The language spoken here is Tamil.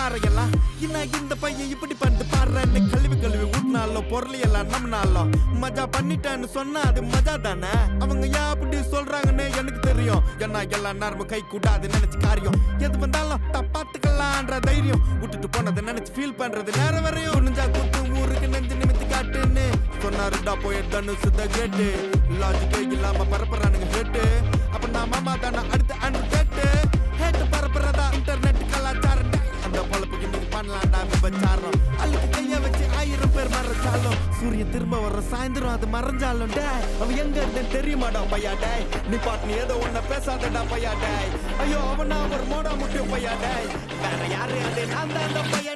பாறையெல்லாம் இன்னும் இந்த பையன் இப்படி பண்ணிட்டு பாடுறேன்னு கழுவி ஊட்டினாலும் பொருள் எல்லாம் நம்மனாலும் மஜா பண்ணிட்டேன்னு சொன்னா அது மஜா தானே. அவங்க ஏன் அப்படி சொல்றாங்கன்னு எனக்கு தெரியும். ஏன்னா எல்லாம் நேரமும் கை கூடாது நினைச்சு காரியம் எது வந்தாலும் தப்பாத்துக்கலான்ற தைரியம் விட்டுட்டு போனதை நினைச்சு ஃபீல் பண்றது நேரம் வரையும். நெஞ்சா கூட்டு ஊருக்கு நெஞ்சு நிமித்தி காட்டுன்னு சொன்னாருடா போய் தனுசுத கேட்டு லாஜிக்கே இல்லாம பரப்புறானுங்க ஹேட்டு. அப்ப நான் மாமா தானே அடுத்த அன்று கேட்டு ஹேட்டு பரப்புறதா இன்டர்நெட் கலாச்சாரம். அந்த பொழப்புக்கு நீங்க பண்ணலாம்டா விபச்சாரம். அழுக்கு கைய வச்சு 1000 பேர் மறைச்சாலும் சூரியன் திரும்ப வர சாயந்தரம் அது மறைஞ்சாலும் டே அவ எங்க இருந்தேன்னு தெரியுமாடா பையா டே. நீ பாட்டு நீ ஏதோ ஒன்ன பேசாதடா பையா டே. ஐயோ அவனா ஒரு மோடா முட்டிய பையா டே. வேற யாரு அது நான் தான் அந்த பையா